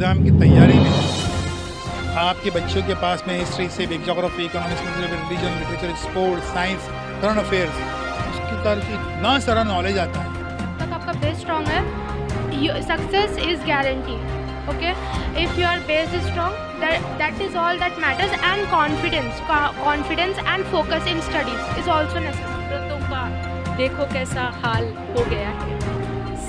Exam की तैयारी में आपके बच्चों के पास में हिस्ट्री से geography, economics, religion, literature, sports, science, current affairs, उसकी तरफ से इतना सारा नॉलेज आता है। तक आपका बेस स्ट्रॉन्ग है, success is guarantee. Okay, if your base is strong, that is all that matters, and confidence and focus in studies is also necessary. औरतों का देखो कैसा हाल हो गया है,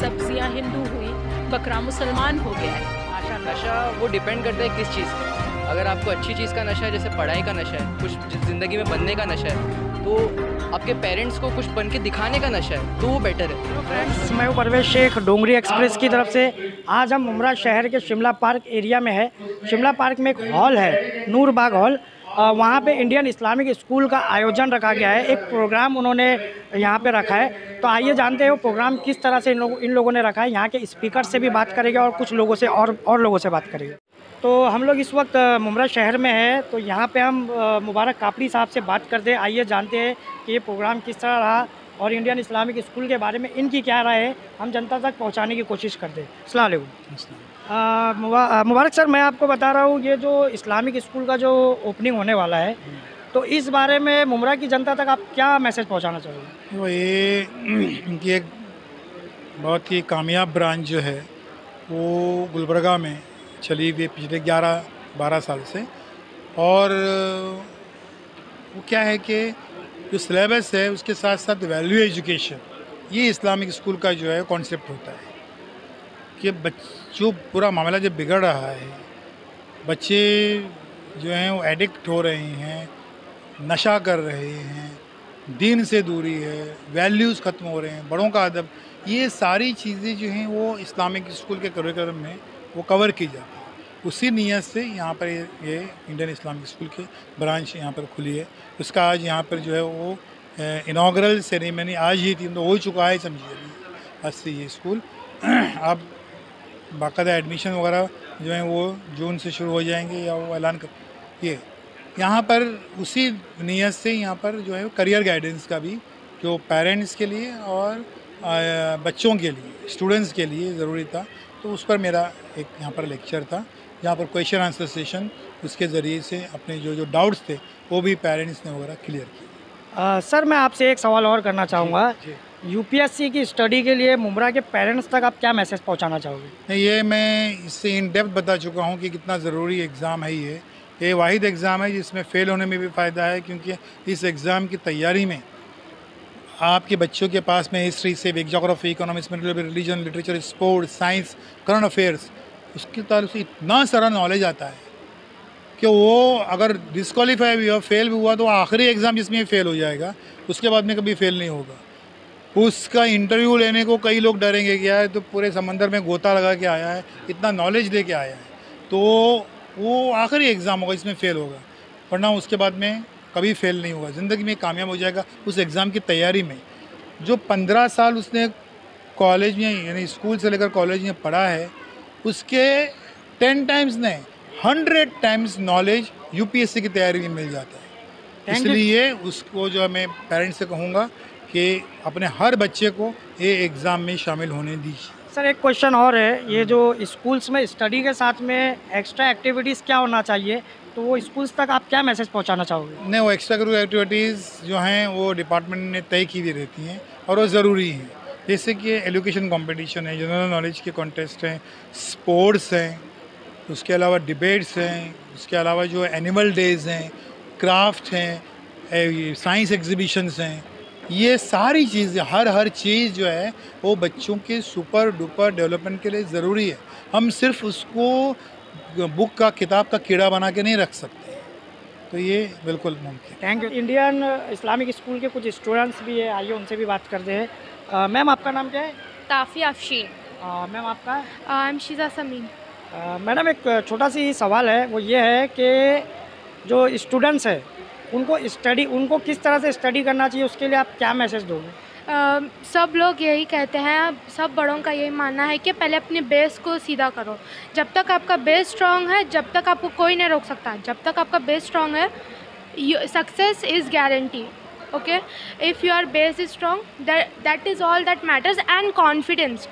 सब्जियां हिंदू हुई, बकरा मुसलमान हो गया है। नशा वो डिपेंड करता है किस चीज़ का। अगर आपको अच्छी चीज़ का नशा है, जैसे पढ़ाई का नशा है, कुछ ज़िंदगी में बनने का नशा है, तो आपके पेरेंट्स को कुछ बन के दिखाने का नशा है, तो वो बेटर है। फ्रेंड्स, मैं हूं परवेश शेख, डोंगरी एक्सप्रेस की तरफ से। आज हम उमरा शहर के शिमला पार्क एरिया में है। शिमला पार्क में एक हॉल है, नूरबाग हॉल। वहाँ पे इंडियन इस्लामिक स्कूल का आयोजन रखा गया है। एक प्रोग्राम उन्होंने यहाँ पे रखा है, तो आइए जानते हैं वो प्रोग्राम किस तरह से इन लोगों ने रखा है। यहाँ के स्पीकर से भी बात करेंगे और कुछ लोगों से और लोगों से बात करेंगे। तो हम लोग इस वक्त मुमरा शहर में हैं, तो यहाँ पे हम मुबारक कापड़ी साहब से बात करते हैं। आइए जानते हैं कि ये प्रोग्राम किस तरह रहा और इंडियन इस्लामिक स्कूल के बारे में इनकी क्या राय है। हम जनता तक पहुँचाने की कोशिश करते हैं। अस्सलाम वालेकुम। मुबारक सर, मैं आपको बता रहा हूँ, ये जो इस्लामिक स्कूल का जो ओपनिंग होने वाला है, तो इस बारे में मुमरा की जनता तक आप क्या मैसेज पहुँचाना चाहोगे? वो ये इनकी एक बहुत ही कामयाब ब्रांच जो है वो गुलबर्गा में चली हुई पिछले 11-12 साल से। और वो क्या है कि जो सिलेबस है उसके साथ साथ वैल्यू एजुकेशन, ये इस्लामिक स्कूल का जो है कॉन्सेप्ट होता है कि बच्चों पूरा मामला जब बिगड़ रहा है, बच्चे जो हैं वो एडिक्ट हो रहे हैं, नशा कर रहे हैं, दीन से दूरी है, वैल्यूज़ ख़त्म हो रहे हैं, बड़ों का अदब, ये सारी चीज़ें जो हैं वो इस्लामिक स्कूल के करिकुलम में वो कवर की जाती है। उसी नीयत से यहाँ पर ये इंडियन इस्लामिक स्कूल की ब्रांच यहाँ पर खुली है। उसका आज यहाँ पर जो है वो इनाग्रल सेरेमनी आज ही थी, तो हो चुका है समझिए आज से ये स्कूल। अब बाकायदा एडमिशन वगैरह जो है वो जून से शुरू हो जाएंगे या वो ऐलान कर ये यहाँ पर उसी नीयत से यहाँ पर जो है करियर गाइडेंस का भी जो पेरेंट्स के लिए और बच्चों के लिए, स्टूडेंट्स के लिए ज़रूरी था, तो उस पर मेरा एक यहाँ पर लेक्चर था, जहाँ पर क्वेश्चन आंसर सेशन उसके ज़रिए से अपने जो डाउट्स थे वो भी पेरेंट्स ने वगैरह क्लियर किए। सर, मैं आपसे एक सवाल और करना चाहूँगा। यूपीएससी की स्टडी के लिए मुमरा के पेरेंट्स तक आप क्या मैसेज पहुँचाना चाहोगे? नहीं, ये मैं इससे इन डेप्थ बता चुका हूँ कि कितना ज़रूरी एग्ज़ाम है ये वाहिद एग्ज़ाम है जिसमें फ़ेल होने में भी फ़ायदा है, क्योंकि इस एग्ज़ाम की तैयारी में आपके बच्चों के पास में हिस्ट्री से geography, economics, religion, literature, sports, science, current affairs, उसकी तरफ से इतना सारा नॉलेज आता है कि वो अगर डिस्क्वालीफाई भी हुआ, फेल भी हुआ, तो आखिरी एग्ज़ाम जिसमें फ़ेल हो जाएगा उसके बाद में कभी फ़ेल नहीं होगा। उसका इंटरव्यू लेने को कई लोग डरेंगे, क्या है तो पूरे समंदर में गोता लगा के आया है, इतना नॉलेज लेके आया है, तो वो आखिरी एग्ज़ाम होगा इसमें फ़ेल होगा, वरना उसके बाद में कभी फ़ेल नहीं होगा, ज़िंदगी में कामयाब हो जाएगा। उस एग्ज़ाम की तैयारी में जो 15 साल उसने कॉलेज में यानी स्कूल से लेकर कॉलेज में पढ़ा है, उसके 10 टाइम्स नहीं 100 टाइम्स नॉलेज यूपीएससी की तैयारी में मिल जाता है। इसलिए उसको जो मैं पेरेंट्स से कहूँगा कि अपने हर बच्चे को ये एग्ज़ाम में शामिल होने दीजिए। सर, एक क्वेश्चन और है, ये जो स्कूल्स में स्टडी के साथ में एक्स्ट्रा एक्टिविटीज़ क्या होना चाहिए, तो वो स्कूल्स तक आप क्या मैसेज पहुंचाना चाहोगे? नहीं, वो एक्स्ट्रा करिकुलर एक्टिविटीज़ जो हैं वो डिपार्टमेंट ने तय की हुई रहती हैं और वो ज़रूरी हैं, जैसे कि एजुकेशन कंपटीशन है, जनरल नॉलेज के कॉन्टेस्ट हैं, स्पोर्ट्स हैं, उसके अलावा डिबेट्स हैं, उसके अलावा जो एनिमल डेज़ हैं, क्राफ्ट हैं, साइंस एग्जीबिशंस हैं, ये सारी चीज़ें हर चीज़ जो है वो बच्चों के सुपर डुपर डेवलपमेंट के लिए ज़रूरी है। हम सिर्फ उसको बुक का किताब का कीड़ा बना के नहीं रख सकते, तो ये बिल्कुल मुमकिन। Thank you. Indian Islamic school के कुछ स्टूडेंट्स भी है, आइए उनसे भी बात करते हैं। मैम, आपका नाम क्या है? ताफ़िया अफशीन। मैम, आपका? I am Sheeza Sameen. Madam, एक छोटा सी सवाल है, वो ये है कि जो स्टूडेंट्स है उनको किस तरह से स्टडी करना चाहिए, उसके लिए आप क्या मैसेज दोगे? सब लोग यही कहते हैं, सब बड़ों का यही मानना है कि पहले अपने बेस को सीधा करो। जब तक आपका बेस स्ट्रॉन्ग है, जब तक आपको कोई नहीं रोक सकता। जब तक आपका बेस स्ट्रॉन्ग है, success is guarantee. Okay, if your base is strong, that is all that matters, and confidence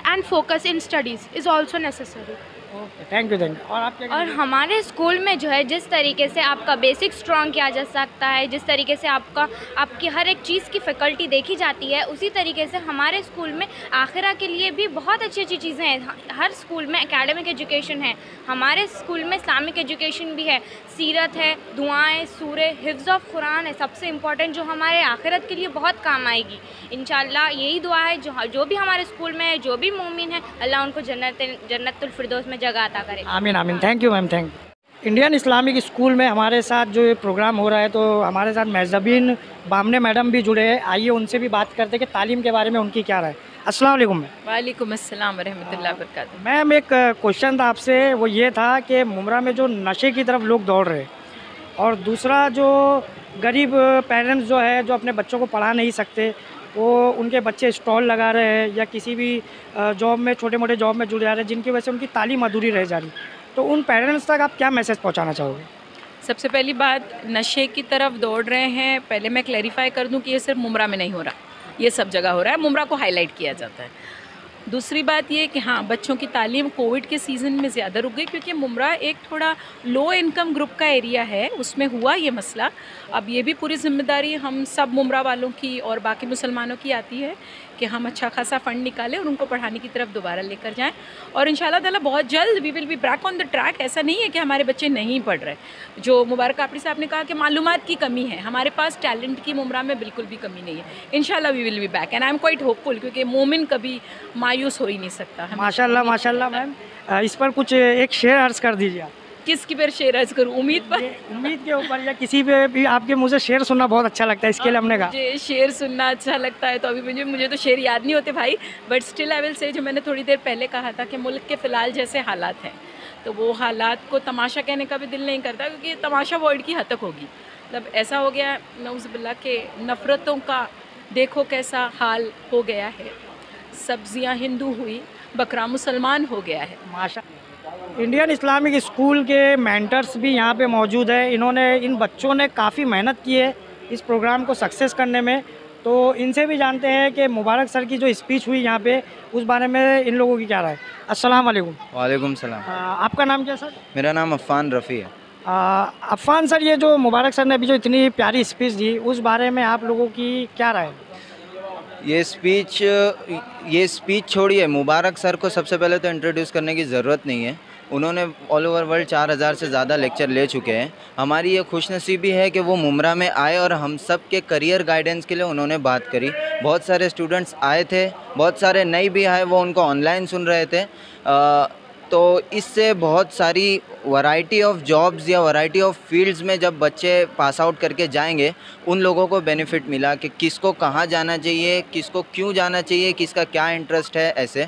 and focus in studies is also necessary. Okay, thank you. और आप क्या और कहेंगे? हमारे स्कूल में जो है जिस तरीके से आपका बेसिक स्ट्रॉन्ग किया जा सकता है, जिस तरीके से आपकी हर एक चीज़ की फ़ैकल्टी देखी जाती है, उसी तरीके से हमारे स्कूल में आखिरा के लिए भी बहुत अच्छी अच्छी चीज़ें हैं। हर स्कूल में एकेडमिक एजुकेशन है, हमारे स्कूल में इस्लामिक एजुकेशन भी है, सीरत है, दुआएं, सूरे, हिफ्ज़ ऑफ कुरान है, सबसे इम्पॉर्टेंट जो हमारे आखिरत के लिए बहुत काम आएगी। इंशाल्लाह यही दुआ है, जो भी हमारे स्कूल में है, जो भी मोमिन है, अल्लाह उनको जन्नतुल फिरदौस में जगह अता करे। आमीन आमीन। Thank you ma'am, thank you. Indian Islamic school में हमारे साथ जो ये प्रोग्राम हो रहा है, तो हमारे साथ मेज़बीन बामने मैडम भी जुड़े हैं। आइए उनसे भी बात करते हैं कि तालीम के बारे में उनकी क्या राय है। अस्सलाम वालेकुम मैम। वालेकुम अस्सलाम रहमतुल्लाहि व बरकातहू। मैम एक क्वेश्चन था आपसे, वो ये था कि मुमरा में जो नशे की तरफ लोग दौड़ रहे हैं, और दूसरा जो गरीब पेरेंट्स जो है, जो अपने बच्चों को पढ़ा नहीं सकते, वो उनके बच्चे स्टॉल लगा रहे हैं या किसी भी जॉब में, छोटे मोटे जॉब में जुड़ जा रहे हैं, जिनकी वजह से उनकी तालीम अधूरी रह जा रही। तो उन पेरेंट्स तक आप क्या मैसेज पहुंचाना चाहोगे? सबसे पहली बात, नशे की तरफ दौड़ रहे हैं, पहले मैं क्लैरिफाई कर दूं कि ये सिर्फ मुमरा में नहीं हो रहा, ये सब जगह हो रहा है, मुमरा को हाईलाइट किया जाता है। दूसरी बात ये कि हाँ, बच्चों की तालीम कोविड के सीज़न में ज़्यादा रुक गई, क्योंकि मुमरा एक थोड़ा लो इनकम ग्रुप का एरिया है, उसमें हुआ ये मसला। अब ये भी पूरी ज़िम्मेदारी हम सब मुमरा वालों की और बाकी मुसलमानों की आती है कि हम अच्छा खासा फ़ंड निकालें और उनको पढ़ाने की तरफ दोबारा लेकर जाएं, और इंशाल्लाह ताला बहुत जल्द we will be back on the track. ऐसा नहीं है कि हमारे बच्चे नहीं पढ़ रहे। जो मुबारक आपड़ी साहब ने कहा कि मालूमात की कमी है, हमारे पास टैलेंट की मुमरा में बिल्कुल भी कमी नहीं है। इंशाल्लाह we will be back, and I am quite hopeful, क्योंकि मोमिन कभी मायूस हो ही नहीं सकता। माशाल्लाह माशाल्लाह। मैम इस पर कुछ एक शेर अर्ज़ कर दीजिए आप। किसकी पर शेर अर्ज करूँ? उम्मीद पर? उम्मीद के ऊपर या किसी पे भी आपके मुँह से शेर सुनना बहुत अच्छा लगता है, इसके लिए हमने कहा। मुझे शेर सुनना अच्छा लगता है, तो अभी मुझे तो शेर याद नहीं होते भाई, but still I will say, जो मैंने थोड़ी देर पहले कहा था कि मुल्क के फ़िलहाल जैसे हालात हैं, तो वो हालात को तमाशा कहने का भी दिल नहीं करता, क्योंकि तमाशा वर्ड की हद तक होगी। मतलब ऐसा हो गया नऊज़ुबिल्लाह के नफ़रतों का देखो कैसा हाल हो गया है, सब्जियां हिंदू हुई, बकरा मुसलमान हो गया है। माशा इंडियन इस्लामिक स्कूल के मेंटर्स भी यहाँ पे मौजूद है। इन बच्चों ने काफ़ी मेहनत की है इस प्रोग्राम को सक्सेस करने में। तो इनसे भी जानते हैं कि मुबारक सर की जो स्पीच हुई यहाँ पे, उस बारे में इन लोगों की क्या राय है। अस्सलाम वालेकुम। वालेकुम सलाम। आपका नाम क्या सर? मेरा नाम अफ़ान रफ़ी है। अफ़ान सर, ये जो मुबारक सर ने अभी जो इतनी प्यारी स्पीच दी, उस बारे में आप लोगों की क्या राय है? ये स्पीच छोड़िए, मुबारक सर को सबसे पहले तो इंट्रोड्यूस करने की ज़रूरत नहीं है। उन्होंने ऑल ओवर वर्ल्ड 4000 से ज़्यादा लेक्चर ले चुके हैं। हमारी ये खुशनसीबी है कि वो मुमरा में आए और हम सब के करियर गाइडेंस के लिए उन्होंने बात करी। बहुत सारे स्टूडेंट्स आए थे, बहुत सारे नए भी आए, वो उनको ऑनलाइन सुन रहे थे। तो इससे बहुत सारी वैरायटी ऑफ जॉब्स या वैरायटी ऑफ फील्ड्स में जब बच्चे पास आउट करके जाएंगे, उन लोगों को बेनिफिट मिला कि किसको कहाँ जाना चाहिए, किसको क्यों जाना चाहिए, किसका क्या इंटरेस्ट है। ऐसे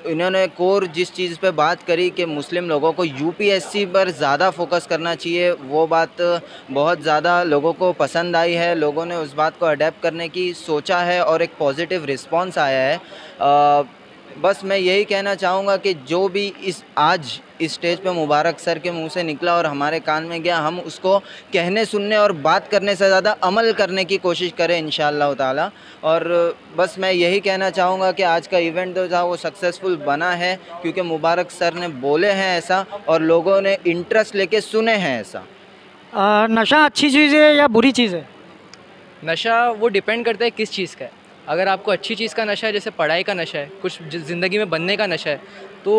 इन्होंने कोर जिस चीज़ पे बात करी कि मुस्लिम लोगों को यूपीएससी पर ज़्यादा फोकस करना चाहिए, वो बात बहुत ज़्यादा लोगों को पसंद आई है। लोगों ने उस बात को अडेप्ट करने की सोचा है और एक पॉजिटिव रिस्पॉन्स आया है। बस मैं यही कहना चाहूँगा कि जो भी आज इस स्टेज पे मुबारक सर के मुंह से निकला और हमारे कान में गया, हम उसको कहने, सुनने और बात करने से ज़्यादा अमल करने की कोशिश करें इंशाअल्लाह ताला। और बस मैं यही कहना चाहूँगा कि आज का इवेंट जो था वो सक्सेसफुल बना है, क्योंकि मुबारक सर ने बोले हैं ऐसा और लोगों ने इंटरेस्ट लेके सुने हैं ऐसा। नशा अच्छी चीज़ है या बुरी चीज़ है? नशा वो डिपेंड करता है किस चीज़ का है। अगर आपको अच्छी चीज़ का नशा है, जैसे पढ़ाई का नशा है, कुछ ज़िंदगी में बनने का नशा है, तो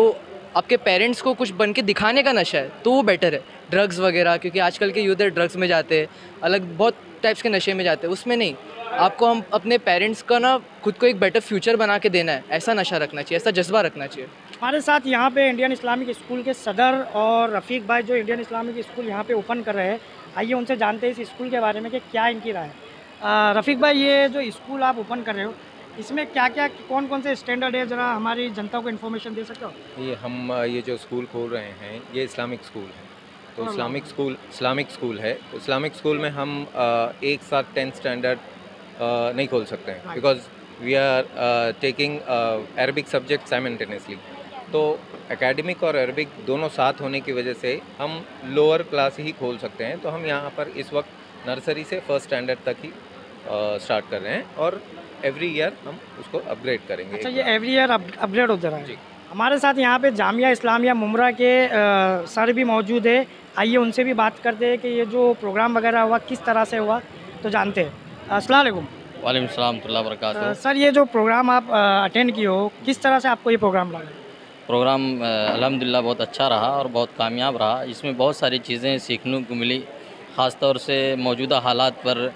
आपके पेरेंट्स को कुछ बन के दिखाने का नशा है, तो वो बेटर है। ड्रग्स वगैरह, क्योंकि आजकल के यूथ ड्रग्स में जाते हैं, अलग बहुत टाइप्स के नशे में जाते हैं, उसमें नहीं। आपको हम अपने पेरेंट्स का ना खुद को एक बेटर फ्यूचर बना के देना है, ऐसा नशा रखना चाहिए, ऐसा जज्बा रखना चाहिए। हमारे साथ यहाँ पे इंडियन इस्लामिक स्कूल के सदर और रफ़ीक भाई, जो इंडियन इस्लामिक स्कूल यहाँ पे ओपन कर रहे हैं, आइए उनसे जानते हैं इस स्कूल के बारे में कि क्या इनकी राय है। रफ़ीक भाई, ये जो स्कूल आप ओपन कर रहे हो, इसमें क्या क्या कौन कौन से स्टैंडर्ड है, ज़रा हमारी जनता को इन्फॉर्मेशन दे सकते हो? ये जो स्कूल खोल रहे हैं, ये इस्लामिक स्कूल है। तो इस्लामिक स्कूल है। इस्लामिक स्कूल में हम एक साथ 10th स्टैंडर्ड नहीं खोल सकते हैं, because we are taking Arabic subject simultaneously. तो एकेडमिक और अरबिक दोनों साथ होने की वजह से हम लोअर क्लास ही खोल सकते हैं। तो हम यहाँ पर इस वक्त नर्सरी से फर्स्ट स्टैंडर्ड तक ही स्टार्ट कर रहे हैं और एवरी ईयर हम उसको अपग्रेड करेंगे। अच्छा, ये एवरी ईयर अपग्रेड होता रहा है। जी। हमारे साथ यहाँ पे जामिया इस्लामिया मुमरा के सर भी मौजूद है। आइए उनसे भी बात करते हैं कि ये जो प्रोग्राम वगैरह हुआ किस तरह से हुआ, तो जानते हैं। अस्सलाम वालेकुम। वालेकुम सलाम रहमतुल्लाहि व बरकातुहू। सर, ये जो प्रोग्राम आप अटेंड किए हो, किस तरह से आपको ये प्रोग्राम लगा? प्रोग्राम अल्हम्दुलिल्लाह बहुत अच्छा रहा और बहुत कामयाब रहा। इसमें बहुत सारी चीज़ें सीखने को मिली, ख़ास तौर से मौजूदा हालात पर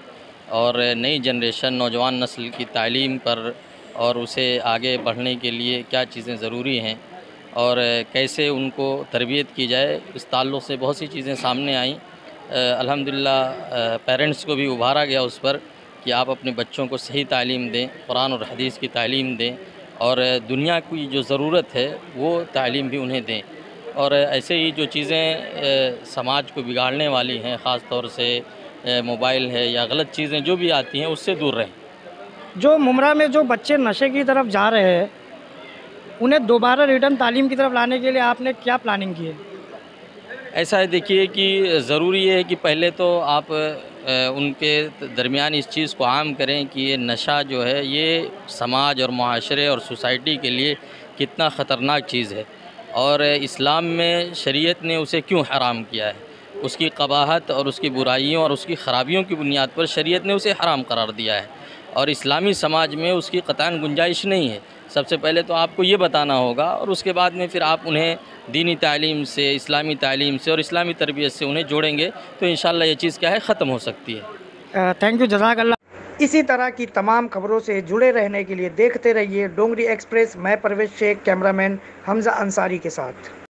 और नई जनरेशन नौजवान नस्ल की तालीम पर और उसे आगे बढ़ने के लिए क्या चीज़ें ज़रूरी हैं और कैसे उनको तरबियत की जाए, इस ताल्लुक़ से बहुत सी चीज़ें सामने आईं। अल्हम्दुलिल्लाह पेरेंट्स को भी उभारा गया उस पर कि आप अपने बच्चों को सही तालीम दें, कुरान और हदीस की तालीम दें और दुनिया की जो ज़रूरत है वो तालीम भी उन्हें दें। और ऐसे ही जो चीज़ें समाज को बिगाड़ने वाली हैं, ख़ास तौर से मोबाइल है या गलत चीज़ें जो भी आती हैं, उससे दूर रहें। जो मुमरा में जो बच्चे नशे की तरफ जा रहे हैं, उन्हें दोबारा रिटर्न तालीम की तरफ लाने के लिए आपने क्या प्लानिंग की है? ऐसा है, देखिए कि ज़रूरी है कि पहले तो आप उनके दरमियान इस चीज़ को आम करें कि ये नशा जो है ये समाज और माशरे और सोसाइटी के लिए कितना ख़तरनाक चीज़ है और इस्लाम में शरीयत ने उसे क्यों हराम किया है। उसकी क़बाहत और उसकी बुराइयों और उसकी ख़राबियों की बुनियाद पर शरीयत ने उसे हराम करार दिया है और इस्लामी समाज में उसकी क़तअन गुंजाइश नहीं है। सबसे पहले तो आपको ये बताना होगा और उसके बाद में फिर आप उन्हें दीनी तालीम से, इस्लामी तालीम से और इस्लामी तरबियत से उन्हें जोड़ेंगे तो इंशाअल्लाह ये चीज़ क्या है ख़त्म हो सकती है। थैंक यू, जज़ाकल्लाह। इसी तरह की तमाम खबरों से जुड़े रहने के लिए देखते रहिए डोंगरी एक्सप्रेस। मैं परवेज़ शेख, कैमरामैन हमज़ा अंसारी के साथ।